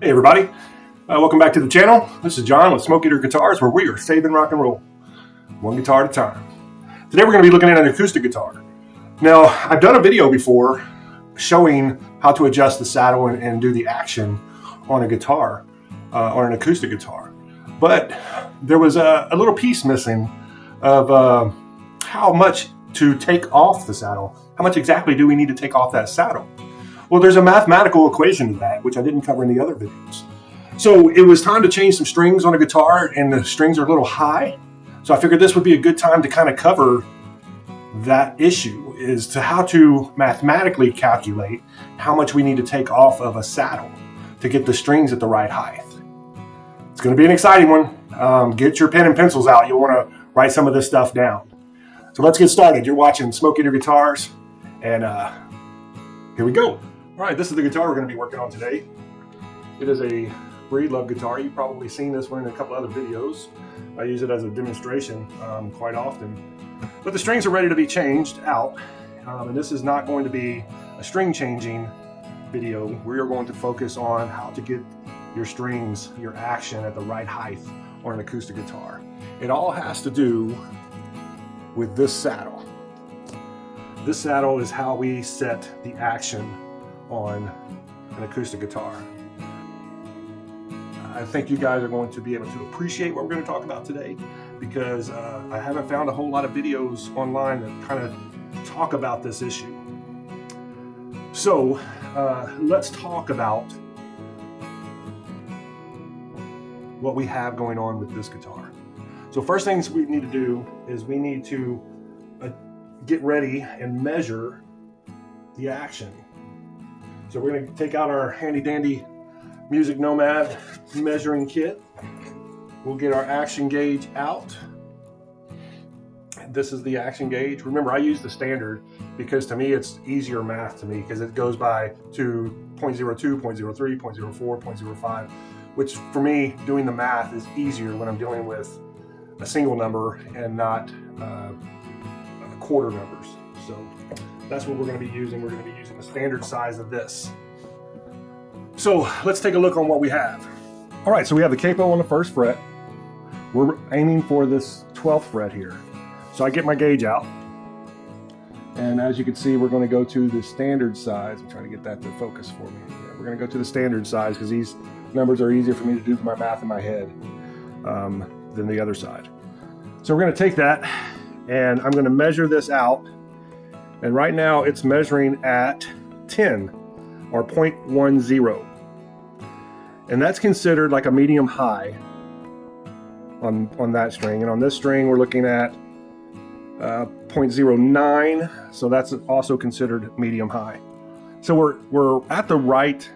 Hey everybody, welcome back to the channel. This is John with Smoke Eater Guitars, where we are saving rock and roll, one guitar at a time. Today we're going to be looking at an acoustic guitar. Now, I've done a video before showing how to adjust the saddle and do the action on a guitar, on an acoustic guitar. But there was a little piece missing of how much to take off the saddle. How much exactly do we need to take off that saddle? Well, there's a mathematical equation to that, which I didn't cover in the other videos. So it was time to change some strings on a guitar, and the strings are a little high. So I figured this would be a good time to kind of cover that issue, is to how to mathematically calculate how much we need to take off of a saddle to get the strings at the right height. It's going to be an exciting one. Get your pen and pencils out. You'll want to write some of this stuff down. So let's get started. You're watching Smoke Eater Guitars, and here we go. All right, this is the guitar we're going to be working on today. It is a Breedlove guitar. You've probably seen this one in a couple other videos. I use it as a demonstration quite often. But the strings are ready to be changed out, and this is not going to be a string changing video. We are going to focus on how to get your strings, your action at the right height on an acoustic guitar. It all has to do with this saddle. This saddle is how we set the action on an acoustic guitar. I think you guys are going to be able to appreciate what we're going to talk about today, because I haven't found a whole lot of videos online that kind of talk about this issue. So let's talk about what we have going on with this guitar. So first things we need to do is we need to get ready and measure the action. So we're going to take out our handy dandy Music Nomad measuring kit. We'll get our action gauge out. This is the action gauge. Remember, I use the standard because to me it's easier math to me, because it goes by to 0.02, 0.03, 0.04, 0.05, which for me, doing the math is easier when I'm dealing with a single number and not quarter numbers. So that's what we're going to be using. We're going to be using the standard size of this. So let's take a look on what we have. All right, so we have the capo on the 1st fret. We're aiming for this 12th fret here. So I get my gauge out. And as you can see, we're going to go to the standard size. I'm trying to get that to focus for me. Yeah, we're going to go to the standard size because these numbers are easier for me to do my math in my head than the other side. So we're going to take that and I'm going to measure this out. And right now it's measuring at 10 or 0.10. And that's considered like a medium high on that string. And on this string, we're looking at 0.09. So that's also considered medium high. So we're at the right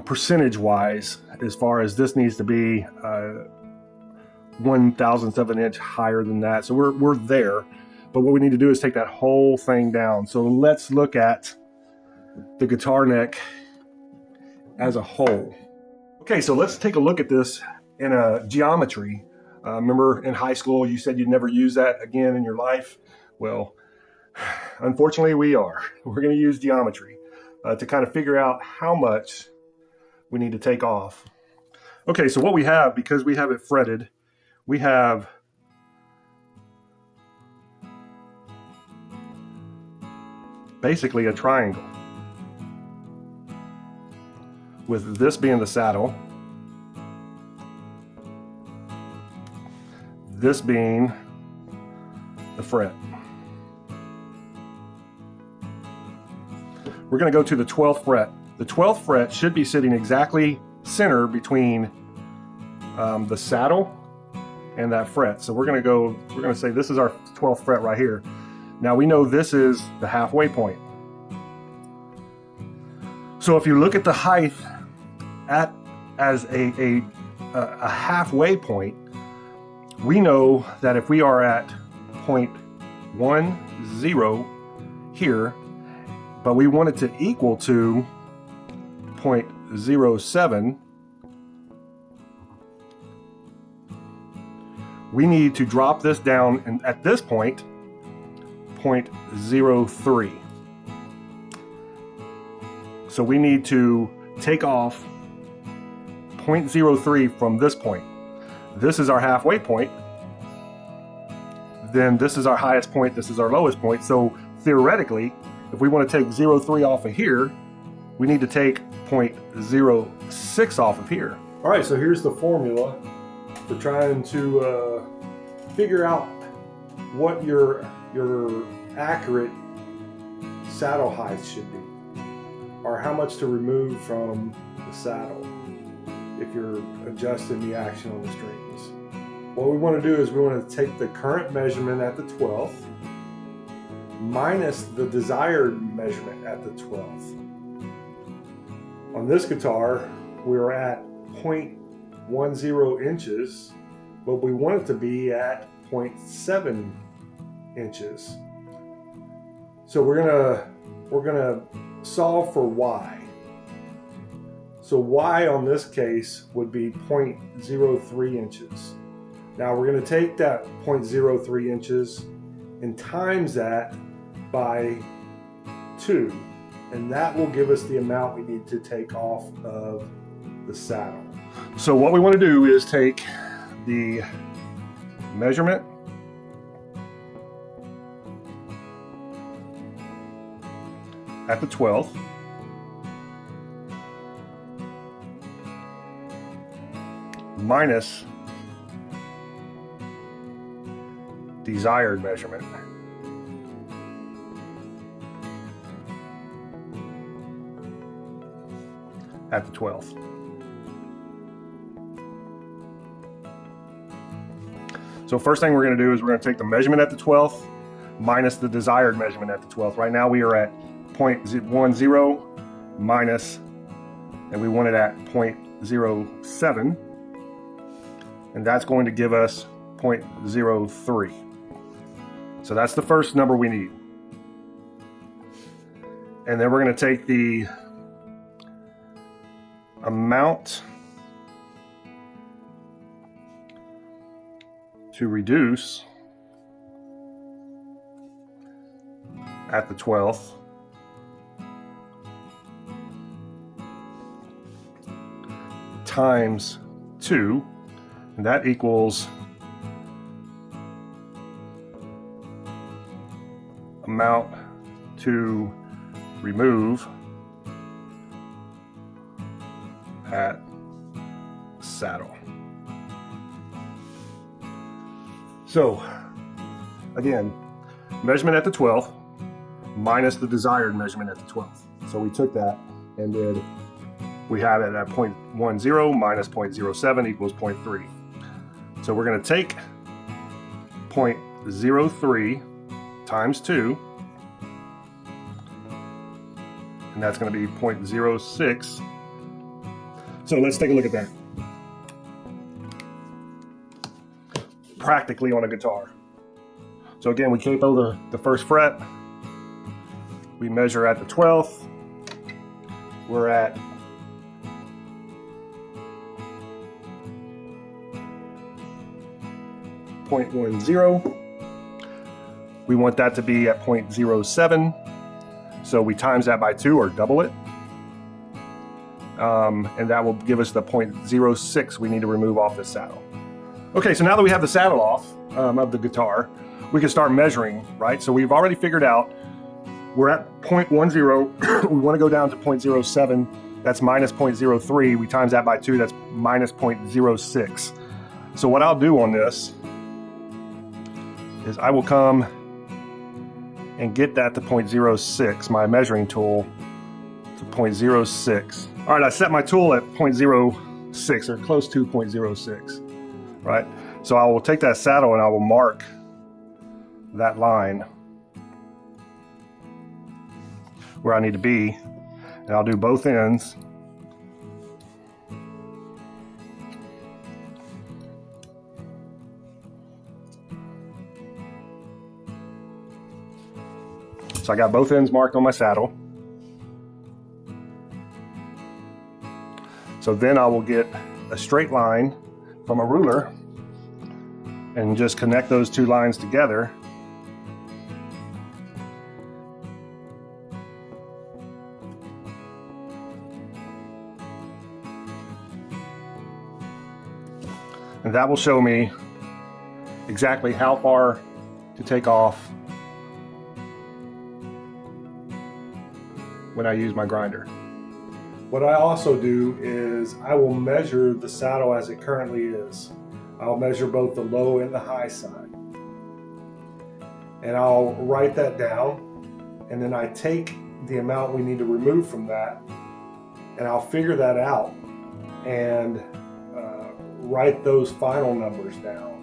percentage wise as far as this needs to be 1/1000th of an inch higher than that. So we're there. But what we need to do is take that whole thing down. So let's look at the guitar neck as a whole. Okay, so let's take a look at this in a geometry. Remember in high school you said you'd never use that again in your life? Well, unfortunately we are. We're going to use geometry to kind of figure out how much we need to take off. Okay, so what we have, because we have it fretted, we have basically a triangle, with this being the saddle, this being the fret. We're going to go to the 12th fret. The 12th fret should be sitting exactly center between the saddle and that fret. So we're going to say this is our 12th fret right here. Now we know this is the halfway point. So if you look at the height as a halfway point, we know that if we are at 0.10 here, but we want it to equal to 0.07, we need to drop this down, and at this point, 0.03. So we need to take off 0.03 from this point. This is our halfway point. Then this is our highest point, this is our lowest point. So theoretically, if we want to take 0.3 off of here, we need to take 0.06 off of here. All right, so here's the formula for trying to figure out what your accurate saddle height should be, or how much to remove from the saddle if you're adjusting the action on the strings. What we want to do is we want to take the current measurement at the 12th minus the desired measurement at the 12th. On this guitar, we're at 0.10 inches, but we want it to be at 0.7 inches. So we're gonna solve for y. So y on this case would be 0.03 inches. Now we're going to take that 0.03 inches and times that by 2, and that will give us the amount we need to take off of the saddle. So what we want to do is take the measurement at the 12th, minus desired measurement at the 12th. So first thing we're going to do is we're going to take the measurement at the 12th minus the desired measurement at the 12th. Right now we are at 0.10 minus, and we want it at 0.07, and that's going to give us 0.03. So that's the first number we need. And then we're going to take the amount to reduce at the 12th times 2, and that equals amount to remove at saddle. So again, measurement at the 12th minus the desired measurement at the 12th. So we took that and then we have it at 0.10 minus 0.07 equals 0.3. So we're going to take 0.03 times 2, and that's going to be 0.06. So let's take a look at that practically on a guitar. So again, we capo the first fret, we measure at the 12th, we're at 0.10. We want that to be at 0.07. So we times that by 2 or double it. And that will give us the 0.06 we need to remove off this saddle. Okay, so now that we have the saddle off of the guitar, we can start measuring, right? So we've already figured out we're at 0.10. We want to go down to 0.07. That's minus 0.03. We times that by 2. That's minus 0.06. So what I'll do on this is I will come and get that to 0.06, my measuring tool to 0.06. All right, I set my tool at 0.06 or close to 0.06, right? So I will take that saddle and I will mark that line where I need to be, and I'll do both ends. So I got both ends marked on my saddle. So then I will get a straight line from a ruler and just connect those two lines together. And that will show me exactly how far to take off when I use my grinder. What I also do is I will measure the saddle as it currently is. I'll measure both the low and the high side. And I'll write that down, and then I take the amount we need to remove from that, and I'll figure that out and write those final numbers down.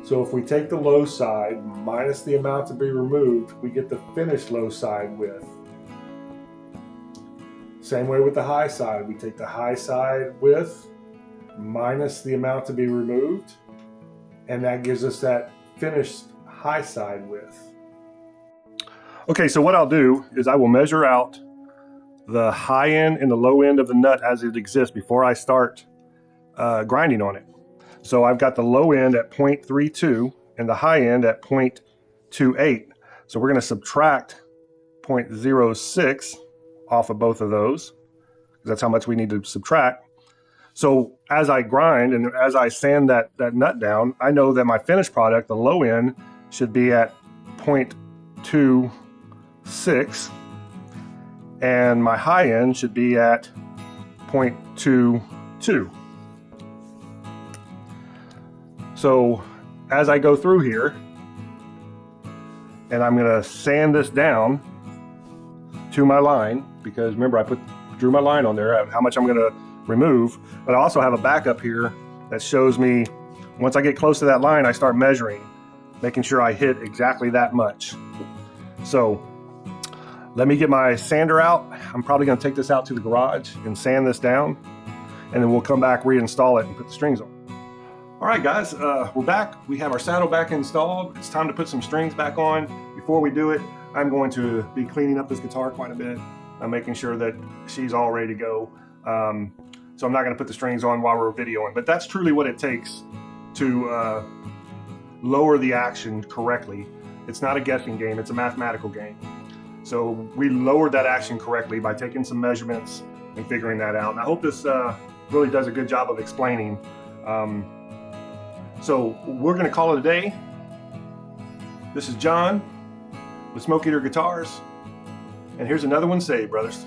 So if we take the low side minus the amount to be removed, we get the finished low side width. Same way with the high side. We take the high side width minus the amount to be removed, and that gives us that finished high side width. Okay, so what I'll do is I will measure out the high end and the low end of the nut as it exists before I start grinding on it. So I've got the low end at 0.32 and the high end at 0.28. So we're going to subtract 0.06 off of both of those, because that's how much we need to subtract. So as I grind and as I sand that nut down, I know that my finished product, the low end, should be at 0.26 and my high end should be at 0.22. So as I go through here, and I'm going to sand this down to my line, because remember I drew my line on there, how much I'm going to remove, but I also have a backup here that shows me once I get close to that line, I start measuring, making sure I hit exactly that much. So let me get my sander out. I'm probably going to take this out to the garage and sand this down, and then we'll come back, reinstall it, and put the strings on. All right, guys, we're back. We have our saddle back installed. It's time to put some strings back on. Before we do it, I'm going to be cleaning up this guitar quite a bit. I'm making sure that she's all ready to go. So I'm not going to put the strings on while we're videoing, but that's truly what it takes to lower the action correctly. It's not a guessing game, it's a mathematical game. So we lowered that action correctly by taking some measurements and figuring that out. And I hope this really does a good job of explaining. So we're going to call it a day. This is John with Smoke Eater Guitars, and here's another one saved, brothers.